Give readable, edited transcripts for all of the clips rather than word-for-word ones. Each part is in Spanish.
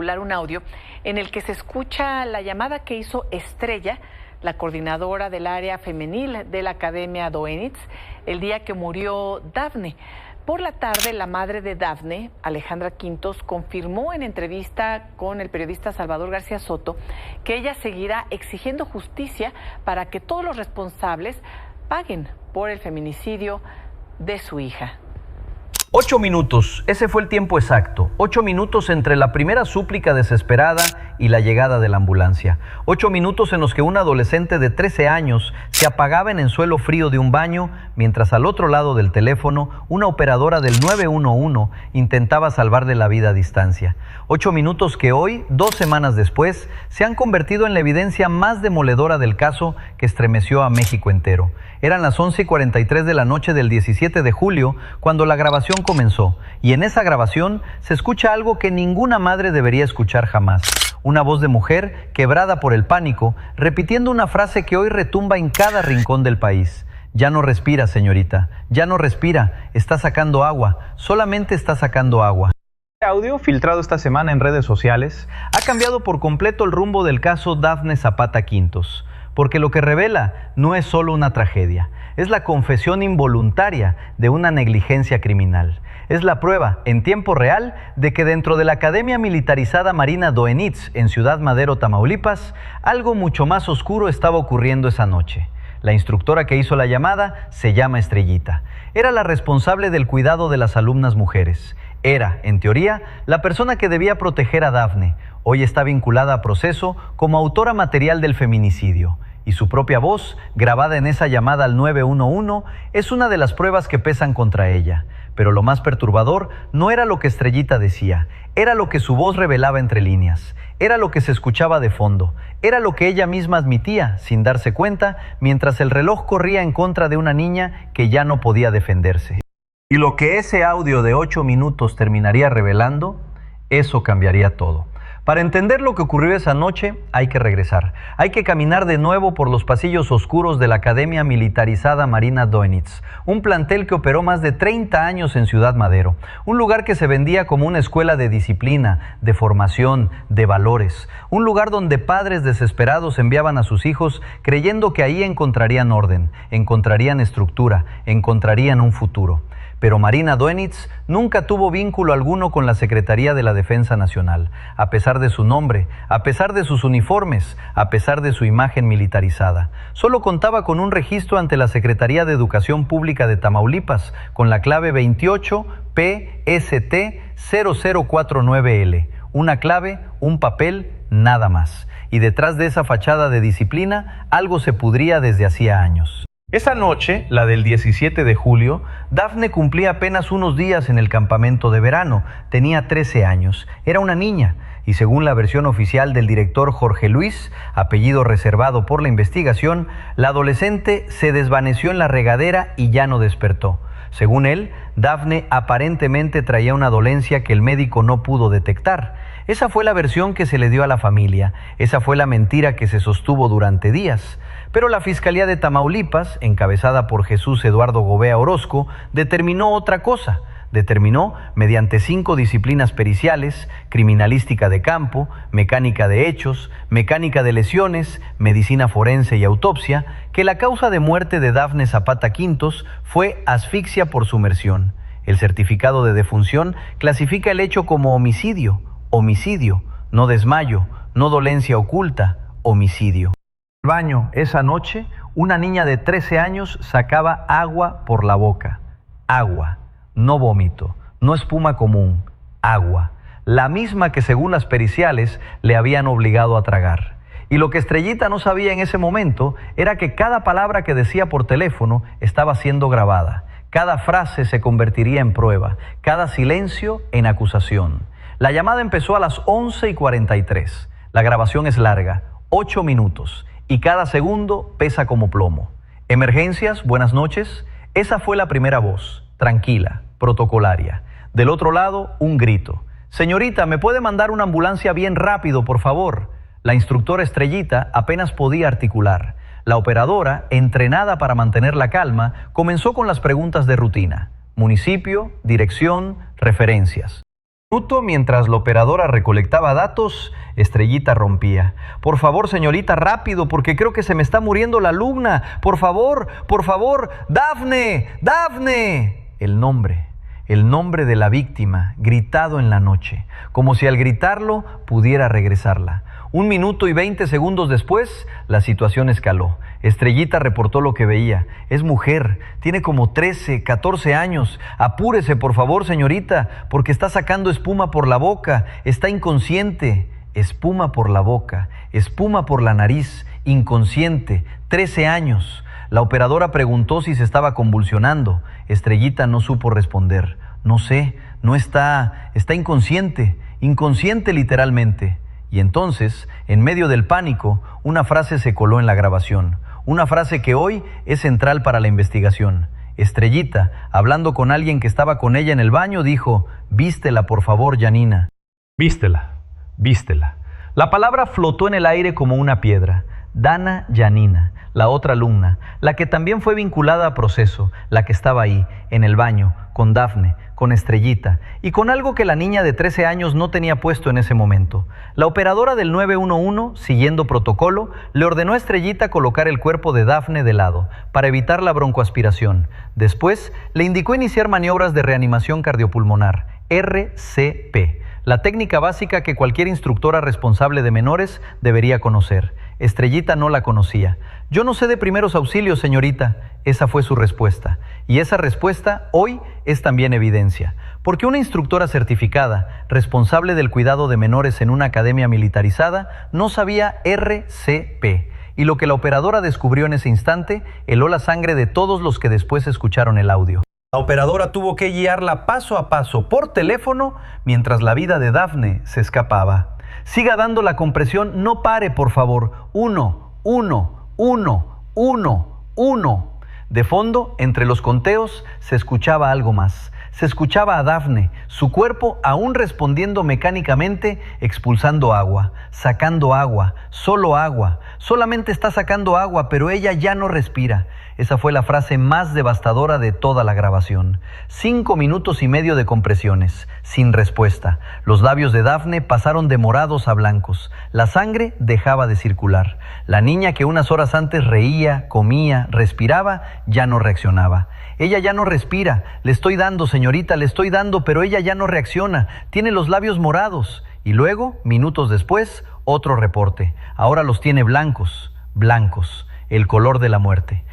circular un audio en el que se escucha la llamada que hizo Estrella, la coordinadora del área femenil de la Academia Doenitz, el día que murió Dafne. Por la tarde, la madre de Dafne, Alejandra Quintos, confirmó en entrevista con el periodista Salvador García Soto que ella seguirá exigiendo justicia para que todos los responsables paguen por el feminicidio de su hija. 8 minutos, ese fue el tiempo exacto. 8 minutos entre la primera súplica desesperada y la llegada de la ambulancia. 8 minutos en los que un adolescente de 13 años se apagaba en el suelo frío de un baño, mientras al otro lado del teléfono una operadora del 911 intentaba salvarle la vida a distancia. 8 minutos que hoy, 2 semanas después, se han convertido en la evidencia más demoledora del caso que estremeció a México entero. Eran las 11:43 de la noche del 17 de julio cuando la grabación comenzó, y en esa grabación se escucha algo que ninguna madre debería escuchar jamás. Una voz de mujer quebrada por el pánico, repitiendo una frase que hoy retumba en cada rincón del país. Ya no respira, señorita, ya no respira, está sacando agua, solamente está sacando agua. Este audio, filtrado esta semana en redes sociales, ha cambiado por completo el rumbo del caso Dafne Zapata Quintos. Porque lo que revela no es solo una tragedia, es la confesión involuntaria de una negligencia criminal. Es la prueba, en tiempo real, de que dentro de la Academia Militarizada Marina Doenitz, en Ciudad Madero, Tamaulipas, algo mucho más oscuro estaba ocurriendo esa noche. La instructora que hizo la llamada se llama Estrellita. Era la responsable del cuidado de las alumnas mujeres. Era, en teoría, la persona que debía proteger a Dafne. Hoy está vinculada a proceso como autora material del feminicidio. Y su propia voz, grabada en esa llamada al 911, es una de las pruebas que pesan contra ella. Pero lo más perturbador no era lo que Estrellita decía, era lo que su voz revelaba entre líneas, era lo que se escuchaba de fondo, era lo que ella misma admitía, sin darse cuenta, mientras el reloj corría en contra de una niña que ya no podía defenderse. Y lo que ese audio de 8 minutos terminaría revelando, eso cambiaría todo. Para entender lo que ocurrió esa noche, hay que regresar. Hay que caminar de nuevo por los pasillos oscuros de la Academia Militarizada Marina Doenitz, un plantel que operó más de 30 años en Ciudad Madero, un lugar que se vendía como una escuela de disciplina, de formación, de valores, un lugar donde padres desesperados enviaban a sus hijos creyendo que ahí encontrarían orden, encontrarían estructura, encontrarían un futuro. Pero Marina Doenitz nunca tuvo vínculo alguno con la Secretaría de la Defensa Nacional, a pesar de su nombre, a pesar de sus uniformes, a pesar de su imagen militarizada. Solo contaba con un registro ante la Secretaría de Educación Pública de Tamaulipas, con la clave 28 PST 0049L. Una clave, un papel, nada más. Y detrás de esa fachada de disciplina, algo se pudría desde hacía años. Esa noche, la del 17 de julio, Dafne cumplía apenas unos días en el campamento de verano. Tenía 13 años, era una niña, y según la versión oficial del director Jorge Luis, apellido reservado por la investigación, la adolescente se desvaneció en la regadera y ya no despertó. Según él, Dafne aparentemente traía una dolencia que el médico no pudo detectar. Esa fue la versión que se le dio a la familia, esa fue la mentira que se sostuvo durante días. Pero la Fiscalía de Tamaulipas, encabezada por Jesús Eduardo Gobea Orozco, determinó otra cosa. Determinó, mediante 5 disciplinas periciales, criminalística de campo, mecánica de hechos, mecánica de lesiones, medicina forense y autopsia, que la causa de muerte de Dafne Zapata Quintos fue asfixia por sumersión. El certificado de defunción clasifica el hecho como homicidio, no desmayo, no dolencia oculta, homicidio. En el baño, esa noche, una niña de 13 años sacaba agua por la boca. Agua, no vómito, no espuma común, agua. La misma que según las periciales le habían obligado a tragar. Y lo que Estrellita no sabía en ese momento era que cada palabra que decía por teléfono estaba siendo grabada. Cada frase se convertiría en prueba, cada silencio en acusación. La llamada empezó a las 11:43. La grabación es larga, 8 minutos. Y cada segundo pesa como plomo. Emergencias, buenas noches. Esa fue la primera voz, tranquila, protocolaria. Del otro lado, un grito. Señorita, ¿me puede mandar una ambulancia bien rápido, por favor? La instructora Estrellita apenas podía articular. La operadora, entrenada para mantener la calma, comenzó con las preguntas de rutina. Municipio, dirección, referencias. Mientras la operadora recolectaba datos, Estrellita rompía. Por favor, señorita, rápido, porque creo que se me está muriendo la alumna. Por favor, Dafne, Dafne. El nombre de la víctima, gritado en la noche, como si al gritarlo pudiera regresarla. 1 minuto y 20 segundos después, la situación escaló. Estrellita reportó lo que veía. Es mujer, tiene como 13, 14 años. Apúrese, por favor, señorita, porque está sacando espuma por la boca. Está inconsciente. Espuma por la boca, espuma por la nariz, inconsciente, 13 años. La operadora preguntó si se estaba convulsionando. Estrellita no supo responder. No sé, no está inconsciente, inconsciente literalmente. Y entonces, en medio del pánico, una frase se coló en la grabación. Una frase que hoy es central para la investigación. Estrellita, hablando con alguien que estaba con ella en el baño, dijo: «Vístela, por favor, Janina». Vístela, vístela. La palabra flotó en el aire como una piedra. Dana Janina, la otra alumna, la que también fue vinculada a proceso, la que estaba ahí, en el baño, con Dafne, con Estrellita, y con algo que la niña de 13 años no tenía puesto en ese momento. La operadora del 911, siguiendo protocolo, le ordenó a Estrellita colocar el cuerpo de Dafne de lado, para evitar la broncoaspiración. Después, le indicó iniciar maniobras de reanimación cardiopulmonar, RCP, la técnica básica que cualquier instructora responsable de menores debería conocer. Estrellita no la conocía. «Yo no sé de primeros auxilios, señorita». Esa fue su respuesta. Y esa respuesta hoy es también evidencia. Porque una instructora certificada, responsable del cuidado de menores en una academia militarizada, no sabía RCP. Y lo que la operadora descubrió en ese instante heló la sangre de todos los que después escucharon el audio. La operadora tuvo que guiarla paso a paso por teléfono mientras la vida de Dafne se escapaba. Siga dando la compresión, no pare, por favor. 1, 1, 1, 1, 1. De fondo, entre los conteos, se escuchaba algo más. Se escuchaba a Dafne, su cuerpo aún respondiendo mecánicamente, expulsando agua, sacando agua, solo agua. Solamente está sacando agua, pero ella ya no respira. Esa fue la frase más devastadora de toda la grabación. 5 minutos y medio de compresiones, sin respuesta. Los labios de Dafne pasaron de morados a blancos. La sangre dejaba de circular. La niña que unas horas antes reía, comía, respiraba, ya no reaccionaba. Ella ya no respira. Le estoy dando, señorita, le estoy dando, pero ella ya no reacciona. Tiene los labios morados. Y luego, minutos después, otro reporte. Ahora los tiene blancos, blancos, el color de la muerte.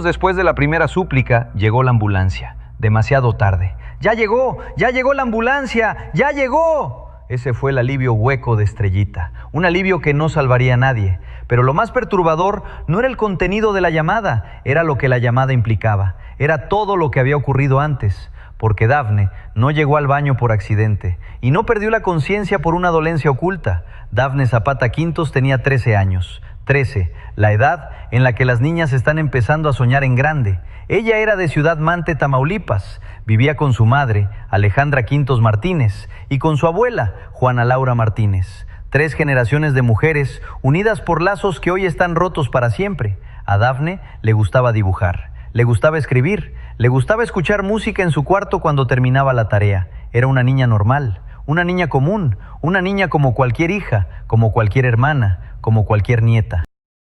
Después de la primera súplica, llegó la ambulancia. Demasiado tarde. ¡Ya llegó! ¡Ya llegó la ambulancia! ¡Ya llegó! Ese fue el alivio hueco de Estrellita. Un alivio que no salvaría a nadie. Pero lo más perturbador no era el contenido de la llamada, era lo que la llamada implicaba. Era todo lo que había ocurrido antes. Porque Dafne no llegó al baño por accidente y no perdió la conciencia por una dolencia oculta. Dafne Zapata Quintos tenía 13 años. 13, la edad en la que las niñas están empezando a soñar en grande. Ella era de Ciudad Mante, Tamaulipas. Vivía con su madre, Alejandra Quintos Martínez, y con su abuela, Juana Laura Martínez. 3 generaciones de mujeres unidas por lazos que hoy están rotos para siempre. A Dafne le gustaba dibujar, le gustaba escribir, le gustaba escuchar música en su cuarto cuando terminaba la tarea. Era una niña normal, una niña común, una niña como cualquier hija, como cualquier hermana, como cualquier nieta.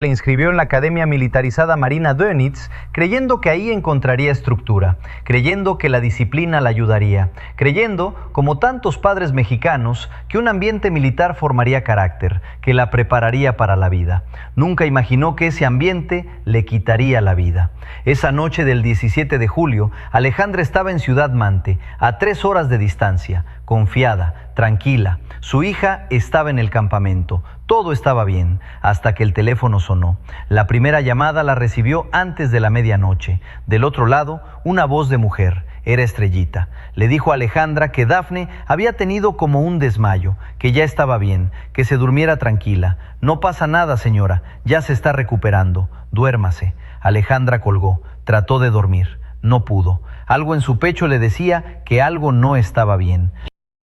Le inscribió en la Academia Militarizada Marina Dönitz, creyendo que ahí encontraría estructura, creyendo que la disciplina la ayudaría, creyendo, como tantos padres mexicanos, que un ambiente militar formaría carácter, que la prepararía para la vida. Nunca imaginó que ese ambiente le quitaría la vida. Esa noche del 17 de julio, Alejandra estaba en Ciudad Mante, a 3 horas de distancia, confiada, tranquila. Su hija estaba en el campamento. Todo estaba bien, hasta que el teléfono sonó. La primera llamada la recibió antes de la medianoche. Del otro lado, una voz de mujer. Era Estrellita. Le dijo a Alejandra que Dafne había tenido como un desmayo, que ya estaba bien, que se durmiera tranquila. No pasa nada, señora, ya se está recuperando. Duérmase. Alejandra colgó. Trató de dormir. No pudo. Algo en su pecho le decía que algo no estaba bien.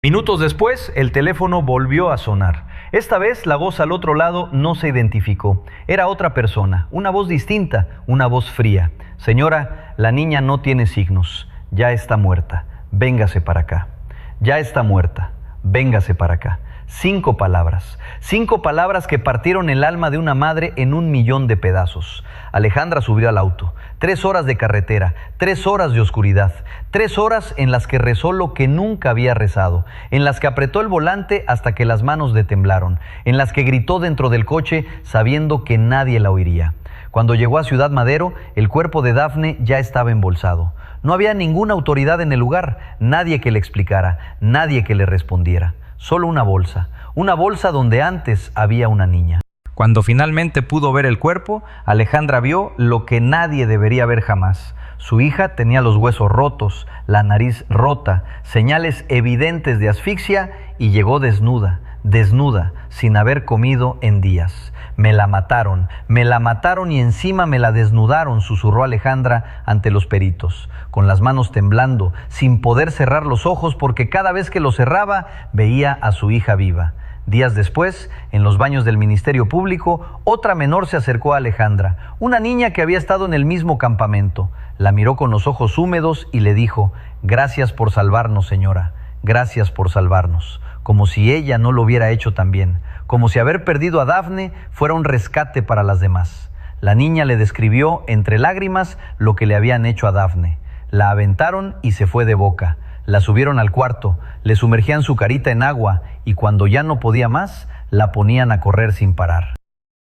Minutos después, el teléfono volvió a sonar. Esta vez, la voz al otro lado no se identificó. Era otra persona, una voz distinta, una voz fría. Señora, la niña no tiene signos. Ya está muerta. Véngase para acá. Ya está muerta. véngase para acá. 5 palabras. 5 palabras que partieron el alma de una madre en 1.000.000 de pedazos. Alejandra subió al auto. 3 horas de carretera, 3 horas de oscuridad, 3 horas en las que rezó lo que nunca había rezado, en las que apretó el volante hasta que las manos le temblaron, en las que gritó dentro del coche sabiendo que nadie la oiría. Cuando llegó a Ciudad Madero, el cuerpo de Dafne ya estaba embolsado. No había ninguna autoridad en el lugar, nadie que le explicara, nadie que le respondiera. Solo una bolsa donde antes había una niña. Cuando finalmente pudo ver el cuerpo, Alejandra vio lo que nadie debería ver jamás. Su hija tenía los huesos rotos, la nariz rota, señales evidentes de asfixia y llegó desnuda, sin haber comido en días. Me la mataron y encima me la desnudaron, susurró Alejandra ante los peritos, con las manos temblando, sin poder cerrar los ojos porque cada vez que los cerraba veía a su hija viva. Días después, en los baños del Ministerio Público, otra menor se acercó a Alejandra, una niña que había estado en el mismo campamento. La miró con los ojos húmedos y le dijo: «Gracias por salvarnos, señora, gracias por salvarnos», como si ella no lo hubiera hecho también, como si haber perdido a Dafne fuera un rescate para las demás. La niña le describió entre lágrimas lo que le habían hecho a Dafne. La aventaron y se fue de boca. La subieron al cuarto, le sumergían su carita en agua y cuando ya no podía más, la ponían a correr sin parar.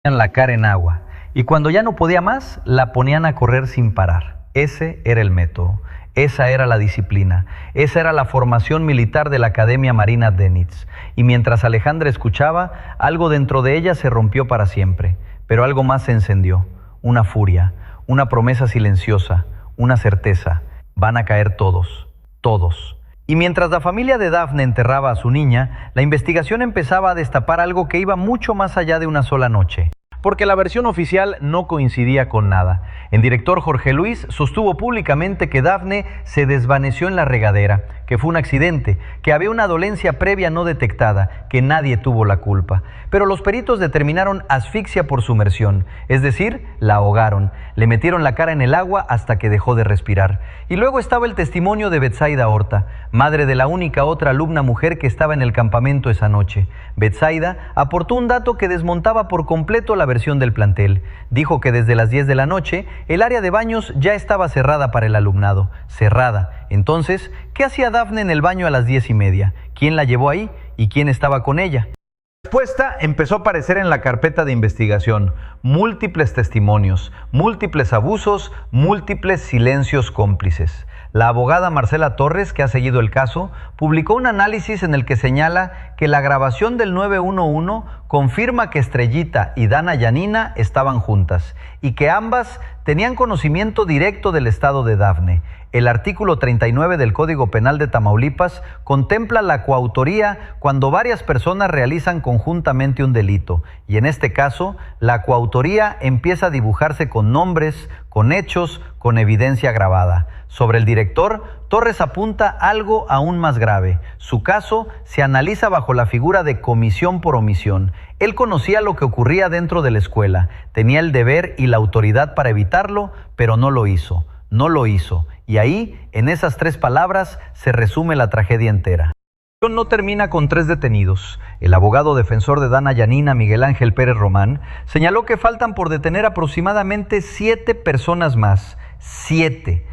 Ponían la cara en agua y cuando ya no podía más, la ponían a correr sin parar. Ese era el método, esa era la disciplina, esa era la formación militar de la Academia Marina Dönitz. Y mientras Alejandra escuchaba, algo dentro de ella se rompió para siempre, pero algo más se encendió, una furia, una promesa silenciosa, una certeza: van a caer todos, todos. Y mientras la familia de Dafne enterraba a su niña, la investigación empezaba a destapar algo que iba mucho más allá de una sola noche. Porque la versión oficial no coincidía con nada. El director Jorge Luis sostuvo públicamente que Dafne se desvaneció en la regadera, que fue un accidente, que había una dolencia previa no detectada, que nadie tuvo la culpa. Pero los peritos determinaron asfixia por sumersión, es decir, la ahogaron, le metieron la cara en el agua hasta que dejó de respirar. Y luego estaba el testimonio de Betsaida Horta, madre de la única otra alumna mujer que estaba en el campamento esa noche. Betsaida aportó un dato que desmontaba por completo la versión del plantel. Dijo que desde las 10 de la noche el área de baños ya estaba cerrada para el alumnado. Cerrada. Entonces, ¿qué hacía Dafne en el baño a las 10:30? ¿Quién la llevó ahí? ¿Y quién estaba con ella? La respuesta empezó a aparecer en la carpeta de investigación. Múltiples testimonios, múltiples abusos, múltiples silencios cómplices. La abogada Marcela Torres, que ha seguido el caso, publicó un análisis en el que señala que la grabación del 911 confirma que Estrellita y Dana Yanina estaban juntas y que ambas tenían conocimiento directo del estado de Dafne. El artículo 39 del Código Penal de Tamaulipas contempla la coautoría cuando varias personas realizan conjuntamente un delito. Y en este caso, la coautoría empieza a dibujarse con nombres, con hechos, con evidencia grabada. Sobre el director, Torres apunta algo aún más grave. Su caso se analiza bajo la figura de comisión por omisión. Él conocía lo que ocurría dentro de la escuela, tenía el deber y la autoridad para evitarlo, pero no lo hizo. No lo hizo. Y ahí, en esas 3 palabras, se resume la tragedia entera. No termina con 3 detenidos. El abogado defensor de Dana Yanina, Miguel Ángel Pérez Román, señaló que faltan por detener aproximadamente 7 personas más. 7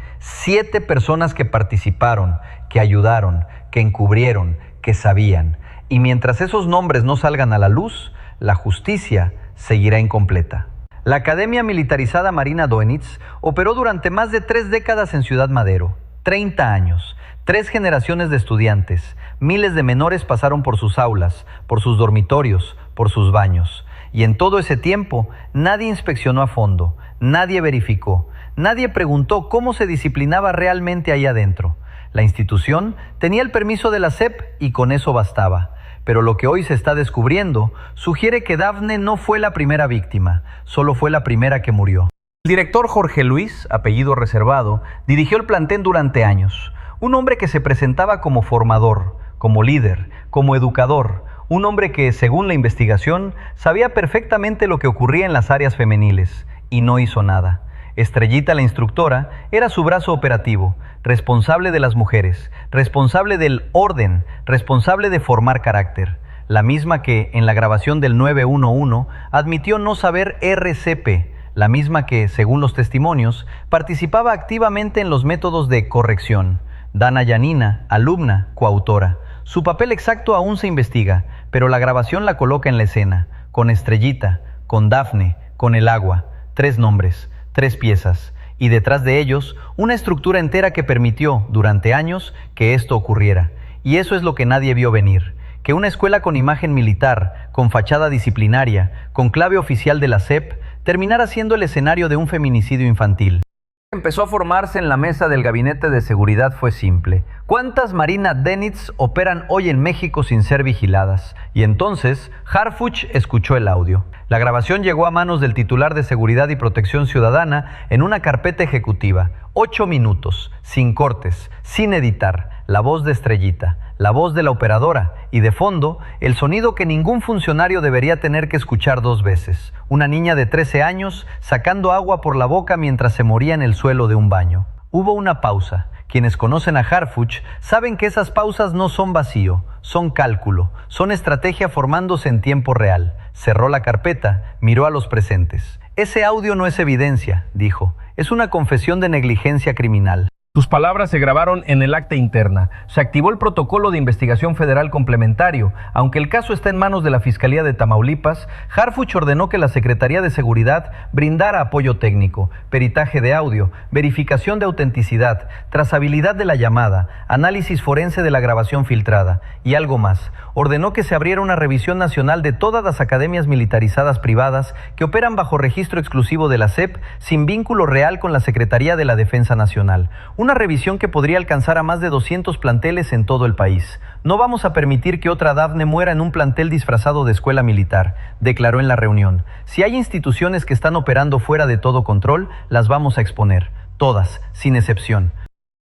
personas que participaron, que ayudaron, que encubrieron, que sabían. Y mientras esos nombres no salgan a la luz, la justicia seguirá incompleta. La Academia Militarizada Marina Dönitz operó durante más de 3 décadas en Ciudad Madero. 30 años, 3 generaciones de estudiantes, miles de menores pasaron por sus aulas, por sus dormitorios, por sus baños. Y en todo ese tiempo, nadie inspeccionó a fondo, nadie verificó, nadie preguntó cómo se disciplinaba realmente ahí adentro. La institución tenía el permiso de la SEP y con eso bastaba. Pero lo que hoy se está descubriendo sugiere que Dafne no fue la primera víctima, solo fue la primera que murió. El director Jorge Luis, apellido reservado, dirigió el plantel durante años. Un hombre que se presentaba como formador, como líder, como educador. Un hombre que, según la investigación, sabía perfectamente lo que ocurría en las áreas femeniles y no hizo nada. Estrellita, la instructora, era su brazo operativo, responsable de las mujeres, responsable del orden, responsable de formar carácter. La misma que, en la grabación del 911, admitió no saber RCP, la misma que, según los testimonios, participaba activamente en los métodos de corrección. Dana Yanina, alumna, coautora. Su papel exacto aún se investiga, pero la grabación la coloca en la escena, con Estrellita, con Dafne, con el agua, 3 nombres, 3 piezas, y detrás de ellos una estructura entera que permitió, durante años, que esto ocurriera. Y eso es lo que nadie vio venir, que una escuela con imagen militar, con fachada disciplinaria, con clave oficial de la SEP, terminara siendo el escenario de un feminicidio infantil. Empezó a formarse en la mesa del Gabinete de Seguridad fue simple. ¿Cuántas Marina Dönitz operan hoy en México sin ser vigiladas? Y entonces, Harfuch escuchó el audio. La grabación llegó a manos del titular de Seguridad y Protección Ciudadana en una carpeta ejecutiva. 8 minutos, sin cortes, sin editar. La voz de Estrellita, la voz de la operadora y de fondo, el sonido que ningún funcionario debería tener que escuchar 2 veces. Una niña de 13 años sacando agua por la boca mientras se moría en el suelo de un baño. Hubo una pausa. Quienes conocen a Harfuch saben que esas pausas no son vacío, son cálculo, son estrategia formándose en tiempo real. Cerró la carpeta, miró a los presentes. Ese audio no es evidencia, dijo, es una confesión de negligencia criminal. Sus palabras se grabaron en el acta interna. Se activó el protocolo de investigación federal complementario. Aunque el caso está en manos de la Fiscalía de Tamaulipas, Harfuch ordenó que la Secretaría de Seguridad brindara apoyo técnico, peritaje de audio, verificación de autenticidad, trazabilidad de la llamada, análisis forense de la grabación filtrada y algo más. Ordenó que se abriera una revisión nacional de todas las academias militarizadas privadas que operan bajo registro exclusivo de la SEP sin vínculo real con la Secretaría de la Defensa Nacional. Una revisión que podría alcanzar a más de 200 planteles en todo el país. No vamos a permitir que otra Dafne muera en un plantel disfrazado de escuela militar, declaró en la reunión. Si hay instituciones que están operando fuera de todo control, las vamos a exponer. Todas, sin excepción.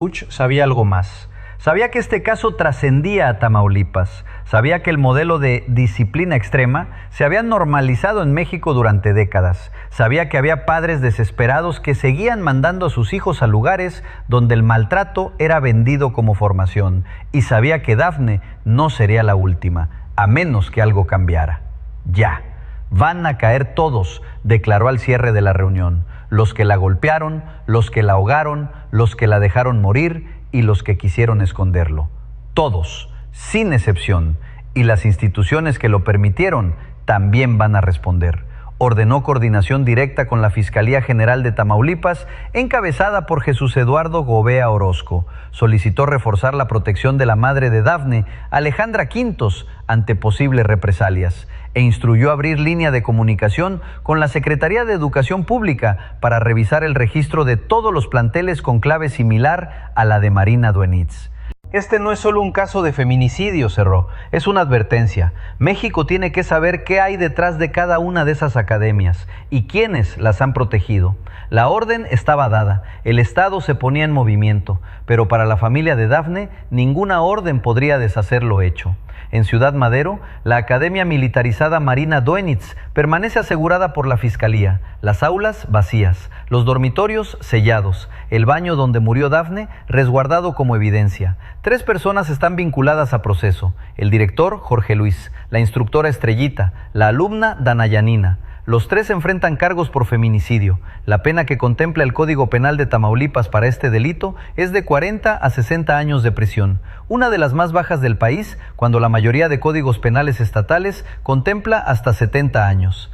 Harfuch sabía algo más. Sabía que este caso trascendía a Tamaulipas. Sabía que el modelo de disciplina extrema se había normalizado en México durante décadas. Sabía que había padres desesperados que seguían mandando a sus hijos a lugares donde el maltrato era vendido como formación. Y sabía que Dafne no sería la última, a menos que algo cambiara. Ya. Van a caer todos, declaró al cierre de la reunión. Los que la golpearon, los que la ahogaron, los que la dejaron morir y los que quisieron esconderlo. Todos, sin excepción. Y las instituciones que lo permitieron también van a responder. Ordenó coordinación directa con la Fiscalía General de Tamaulipas, encabezada por Jesús Eduardo Gobea Orozco. Solicitó reforzar la protección de la madre de Dafne, Alejandra Quintos, ante posibles represalias, e instruyó abrir línea de comunicación con la Secretaría de Educación Pública para revisar el registro de todos los planteles con clave similar a la de Marina Dönitz. Este no es solo un caso de feminicidio, cerró, es una advertencia. México tiene que saber qué hay detrás de cada una de esas academias y quiénes las han protegido. La orden estaba dada, el Estado se ponía en movimiento, pero para la familia de Dafne, ninguna orden podría deshacer lo hecho. En Ciudad Madero, la Academia Militarizada Marina Dönitz permanece asegurada por la Fiscalía, las aulas vacías, los dormitorios sellados, el baño donde murió Dafne resguardado como evidencia. 3 personas están vinculadas a proceso, el director Jorge Luis, la instructora Estrellita, la alumna Dana Yanina. Los 3 enfrentan cargos por feminicidio. La pena que contempla el Código Penal de Tamaulipas para este delito es de 40 a 60 años de prisión, una de las más bajas del país, cuando la mayoría de códigos penales estatales contempla hasta 70 años.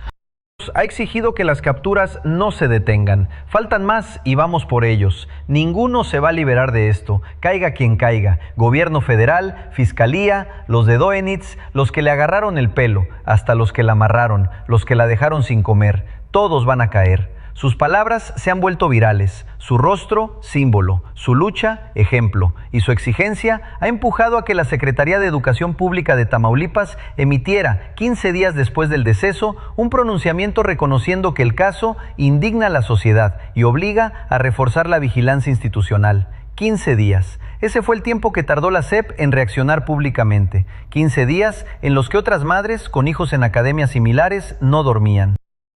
Ha exigido que las capturas no se detengan. Faltan más y vamos por ellos. Ninguno se va a liberar de esto. Caiga quien caiga. Gobierno federal, fiscalía, los de Dönitz, los que le agarraron el pelo, hasta los que la amarraron, los que la dejaron sin comer. Todos van a caer. Sus palabras se han vuelto virales, su rostro, símbolo, su lucha, ejemplo, y su exigencia ha empujado a que la Secretaría de Educación Pública de Tamaulipas emitiera, 15 días después del deceso, un pronunciamiento reconociendo que el caso indigna a la sociedad y obliga a reforzar la vigilancia institucional. 15 días. Ese fue el tiempo que tardó la SEP en reaccionar públicamente. 15 días en los que otras madres con hijos en academias similares no dormían.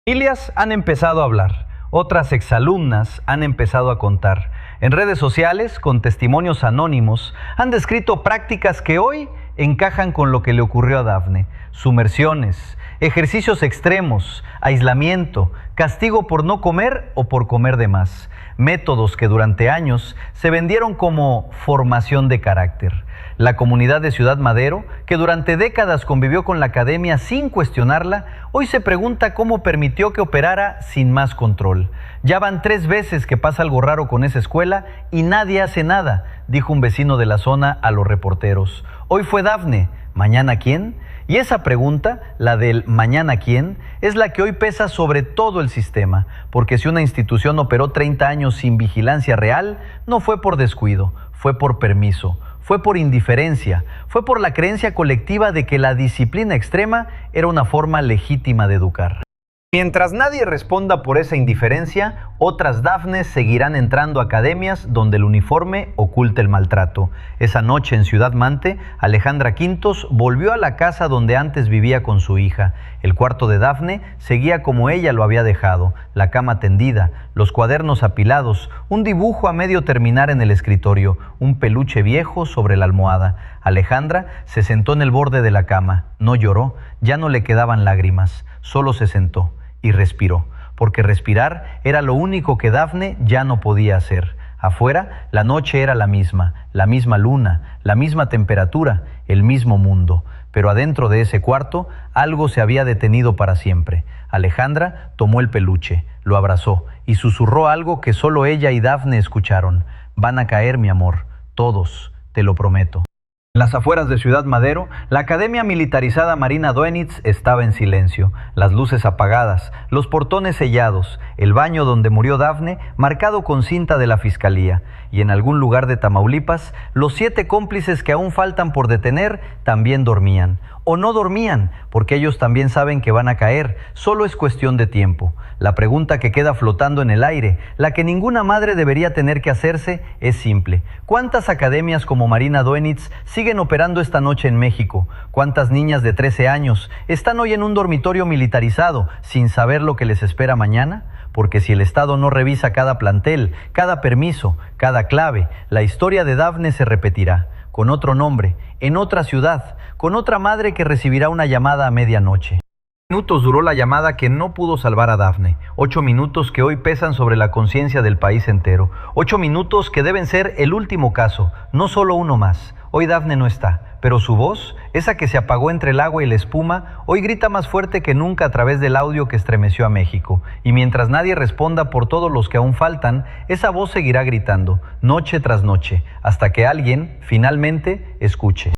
Familias han empezado a hablar. Otras exalumnas han empezado a contar. En redes sociales, con testimonios anónimos, han descrito prácticas que hoy encajan con lo que le ocurrió a Dafne. Sumersiones, ejercicios extremos, aislamiento, castigo por no comer o por comer de más. Métodos que durante años se vendieron como formación de carácter. La comunidad de Ciudad Madero, que durante décadas convivió con la academia sin cuestionarla, hoy se pregunta cómo permitió que operara sin más control. Ya van 3 veces que pasa algo raro con esa escuela y nadie hace nada, dijo un vecino de la zona a los reporteros. Hoy fue Dafne, ¿mañana quién? Y esa pregunta, la del mañana quién, es la que hoy pesa sobre todo el sistema, porque si una institución operó 30 años sin vigilancia real, no fue por descuido, fue por permiso, fue por indiferencia, fue por la creencia colectiva de que la disciplina extrema era una forma legítima de educar. Mientras nadie responda por esa indiferencia, otras Dafnes seguirán entrando a academias donde el uniforme oculta el maltrato. Esa noche en Ciudad Mante, Alejandra Quintos volvió a la casa donde antes vivía con su hija. El cuarto de Dafne seguía como ella lo había dejado, la cama tendida, los cuadernos apilados, un dibujo a medio terminar en el escritorio, un peluche viejo sobre la almohada. Alejandra se sentó en el borde de la cama, no lloró, ya no le quedaban lágrimas, solo se sentó y respiró, porque respirar era lo único que Dafne ya no podía hacer. Afuera, la noche era la misma luna, la misma temperatura, el mismo mundo. Pero adentro de ese cuarto, algo se había detenido para siempre. Alejandra tomó el peluche, lo abrazó y susurró algo que solo ella y Dafne escucharon. Van a caer, mi amor, todos, te lo prometo. En las afueras de Ciudad Madero, la Academia Militarizada Marina Doenitz estaba en silencio, las luces apagadas, los portones sellados, el baño donde murió Dafne marcado con cinta de la Fiscalía, y en algún lugar de Tamaulipas, los 7 cómplices que aún faltan por detener también dormían. O no dormían, porque ellos también saben que van a caer, solo es cuestión de tiempo. La pregunta que queda flotando en el aire, la que ninguna madre debería tener que hacerse, es simple. ¿Cuántas academias como Marina Doenitz siguen operando esta noche en México? ¿Cuántas niñas de 13 años están hoy en un dormitorio militarizado sin saber lo que les espera mañana? Porque si el Estado no revisa cada plantel, cada permiso, cada clave, la historia de Dafne se repetirá, con otro nombre, en otra ciudad, con otra madre que recibirá una llamada a medianoche. 8 minutos duró la llamada que no pudo salvar a Dafne. 8 minutos que hoy pesan sobre la conciencia del país entero. 8 minutos que deben ser el último caso, no solo uno más. Hoy Dafne no está, pero su voz, esa que se apagó entre el agua y la espuma, hoy grita más fuerte que nunca a través del audio que estremeció a México. Y mientras nadie responda por todos los que aún faltan, esa voz seguirá gritando, noche tras noche, hasta que alguien, finalmente, escuche.